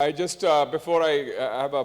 I just before I have a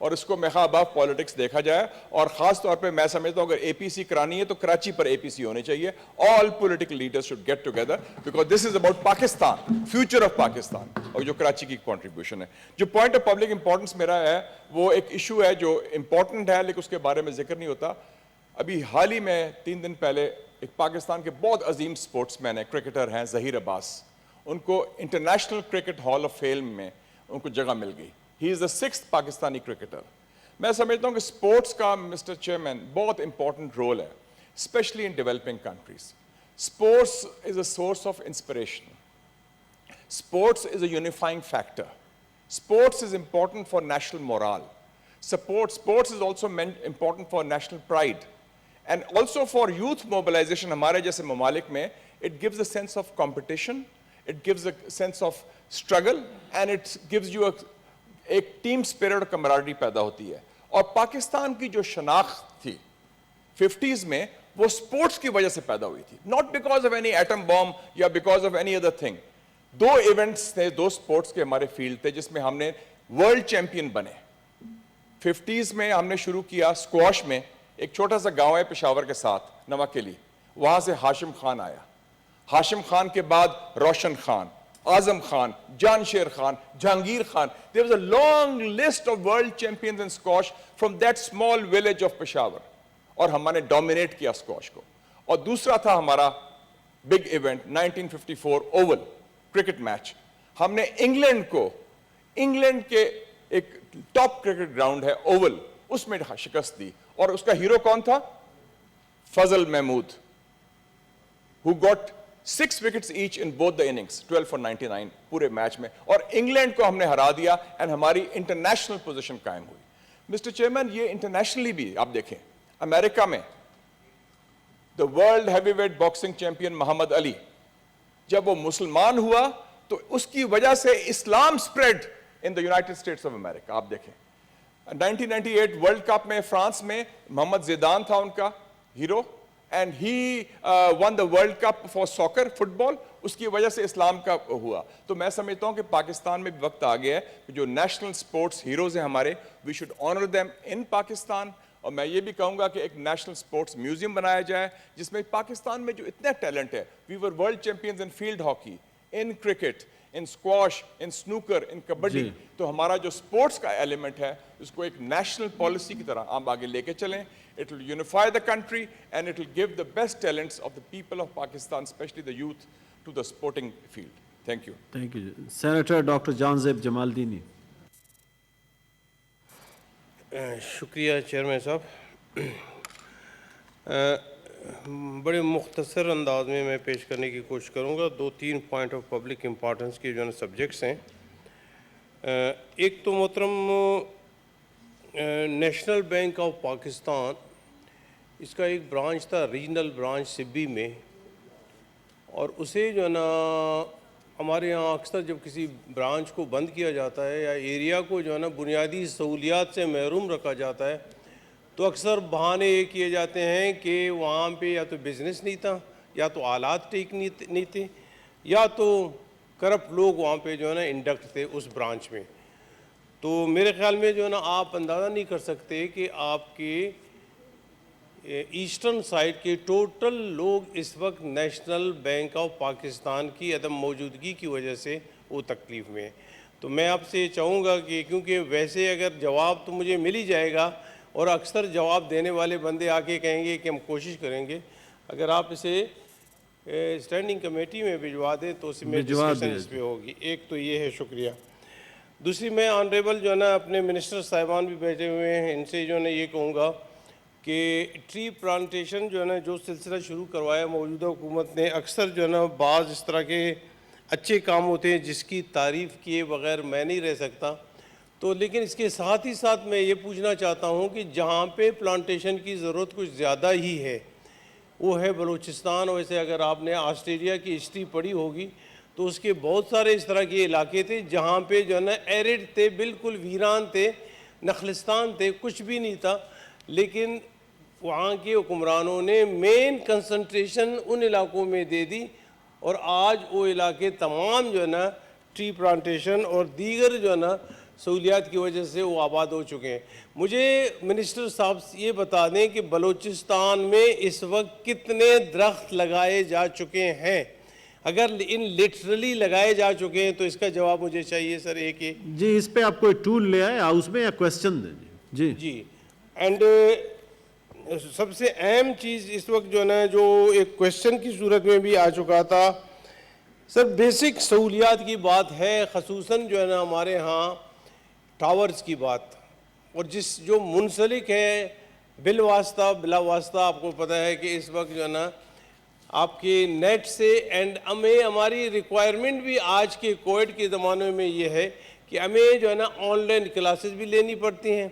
اور اس کو میخا اباف politics دیکھا جائے, اور خاص طور پہ میں سمجھتا ہوں اگر اے پی سی کرانی ہے تو کراچی پر اے پی سی ہونی چاہیے. All political leaders should get together because this is about Pakistan, future of Pakistan, اور جو کراچی کی کنٹریبیوشن ہے. جو پوائنٹ آف پبلک امپورٹنس میرا ہے وہ ایک ایشو ہے جو امپورٹنٹ ہے لیکن اس کے بارے میں ذکر نہیں ہوتا. ابھی حال ہی میں 3 دن پہلے ایک پاکستان کے بہت عظیم سپورٹس مین ہیں, کرکٹر ہیں, ظہیر عباس, ان کو international cricket hall of fame میں ان کو جگہ مل گئی. He is the 6th Pakistani cricketer. میں سمجھتا ہوں کہ سپورٹس کا مسٹر چیئرمین بہت امپورٹنٹ رول ہے, especially in developing countries. Sports is a source of inspiration. Sports is a unifying factor. Sports is important for national morale. Sports is also important for national pride and also for youth mobilisation. ہمارے جیسے ممالک میں it gives a sense of competition, it gives a sense of struggle and it gives you ایک team spirit اور کمراڈری پیدا ہوتی ہے. اور پاکستان کی جو شناخت تھی 50s میں وہ سپورٹس کی وجہ سے پیدا ہوئی تھی, not because of any atom bomb یا because of any other thing. 2 events تھے, 2 سپورٹس کے ہمارے فیلڈ تھے جس میں ہم نے ورلڈ چیمپئن بنے. 50s میں ہم نے شروع کیا اسکواش میں, ایک چھوٹا سا گاؤں ہے پشاور کے ساتھ, نواکلی, وہاں سے ہاشم خان آیا. ہاشم خان کے بعد روشن خان, اعظم خان, جان Sher Khan, Jahangir Khan. There was a long list of world champions in squash from that small village of Peshawar. اور ہم نے ڈومینیٹ کیا اسکواش کو. اور دوسرا تھا ہمارا big event 1954 Oval cricket match. ہم نے انگلینڈ کو, انگلینڈ کے ایک ٹاپ کرکٹ گراؤنڈ ہے اوول, اس میں شکست دی. اور اس کا ہیرو کون تھا؟ فضل Mahmood, who got 6 wickets each in both the innings, 12 for 99 پورے میچ میں. اور انگلینڈ کو ہم نے ہرا دیا اینڈ ہماری انٹرنیشنل پوزیشن قائم ہوئی. مسٹر چیئرمین, یہ انٹرنیشنلی بھی آپ دیکھیں, امریکہ میں the world heavyweight boxing champion Muhammad Ali جب وہ مسلمان ہوا تو اس کی وجہ سے اسلام spread in the United States of America. آپ دیکھیں 1998 ورلڈ کپ میں فرانس میں محمد زیدان تھا ان کا hero, and he won the world cup for soccer, football. اس کی وجہ سے اسلام کا ہوا. تو میں سمجھتا ہوں کہ پاکستان میں بھی وقت آ گیا ہے کہ جو نیشنل سپورٹس ہیروز ہیں ہمارے, we should honor them in Pakistan. اور میں یہ بھی کہوں گا کہ ایک نیشنل سپورٹس میوزیم بنایا جائے جس میں پاکستان میں جو اتنا ٹیلنٹ ہے, we were world champions in field hockey, in cricket, in squash, in snooker, in kabaddi. تو ہمارا جو سپورٹس کا ایلیمنٹ ہے اس کو ایک نیشنل پالیسی کی طرح ہم آگے لے کے چلیں. It will unify the country and it will give the best talents of the people of Pakistan, especially the youth, to the sporting field. Thank you. Thank you. Senator Dr. John Zeb Jamaldini. شکریہ chairman صاحب. بڑے مختصر انداز میں پیش کرنے کی کوشش کروں گا. 2-3 پوائنٹ آف پبلک امپورٹنس کے جو ہے سبجیکٹس ہیں. ایک تو محترم نیشنل بینک آف پاکستان, اس کا ایک برانچ تھا ریجنل برانچ سبی میں, اور اسے جو ہے نا ہمارے یہاں اکثر جب کسی برانچ کو بند کیا جاتا ہے یا ایریا کو جو ہے نا بنیادی سہولیات سے محروم رکھا جاتا ہے تو اکثر بہانے یہ کیے جاتے ہیں کہ وہاں پہ یا تو بزنس نہیں تھا, یا تو آلات ٹھیک نہیں تھے, یا تو کرپٹ لوگ وہاں پہ جو ہے نا انڈکٹ تھے اس برانچ میں. تو میرے خیال میں جو ہے نا آپ اندازہ نہیں کر سکتے کہ آپ کے ایسٹرن سائڈ کے ٹوٹل لوگ اس وقت نیشنل بینک آف پاکستان کی عدم موجودگی کی وجہ سے وہ تکلیف میں ہیں. تو میں آپ سے چاہوں گا کہ کیونکہ ویسے اگر جواب تو مجھے مل ہی جائے گا, اور اکثر جواب دینے والے بندے آ کے کہیں گے کہ ہم کوشش کریں گے, اگر آپ اسے اسٹینڈنگ کمیٹی میں بھجوا دیں تو اس میں ڈسکشن اس پہ ہوگی. ایک تو یہ ہے. شکریہ. دوسری میں آنریبل جو ہے نا اپنے منسٹر صاحبان بھی بیٹھے ہوئے ہیں, ان سے جو ہے نا یہ کہوں گا کہ ٹری پلانٹیشن جو ہے نا جو سلسلہ شروع کروایا موجودہ حکومت نے, اکثر جو ہے نا بعض اس طرح کے اچھے کام ہوتے ہیں جس کی تعریف کیے بغیر میں نہیں رہ سکتا. تو لیکن اس کے ساتھ ہی ساتھ میں یہ پوچھنا چاہتا ہوں کہ جہاں پہ پلانٹیشن کی ضرورت کچھ زیادہ ہی ہے وہ ہے بلوچستان. ویسے اگر آپ نے آسٹریلیا کی ہسٹری پڑھی ہوگی تو اس کے بہت سارے اس طرح کے علاقے تھے جہاں پہ جو ہے نا ایرڈ تھے, بالکل ویران تھے, نخلستان تھے, کچھ بھی نہیں تھا. لیکن وہاں کے حکمرانوں نے مین کنسنٹریشن ان علاقوں میں دے دی, اور آج وہ علاقے تمام جو ہے نا ٹری پلانٹیشن اور دیگر جو ہے نا سہولیات کی وجہ سے وہ آباد ہو چکے ہیں. مجھے منسٹر صاحب یہ بتا دیں کہ بلوچستان میں اس وقت کتنے درخت لگائے جا چکے ہیں؟ اگر ان لٹرلی لگائے جا چکے ہیں تو اس کا جواب مجھے چاہیے سر. ایک جی اس پہ آپ کوئی ٹول لے آئے ہاؤس میں یا کویسچن دیں جی. جی اینڈ سب سے اہم چیز اس وقت جو ہے نا جو ایک کویسچن کی صورت میں بھی آ چکا تھا سر، بیسک سہولیات کی بات ہے، خصوصاً جو ہے نا ہمارے ہاں ٹاورز کی بات، اور جو منسلک ہے بالواسطہ بلا واسطہ. آپ کو پتہ ہے کہ اس وقت جو ہے نا آپ کے نیٹ سے اینڈ ہماری ریکوائرمنٹ بھی آج کے کووڈ کے زمانے میں یہ ہے کہ ہمیں جو ہے نا آن لائن کلاسز بھی لینی پڑتی ہیں.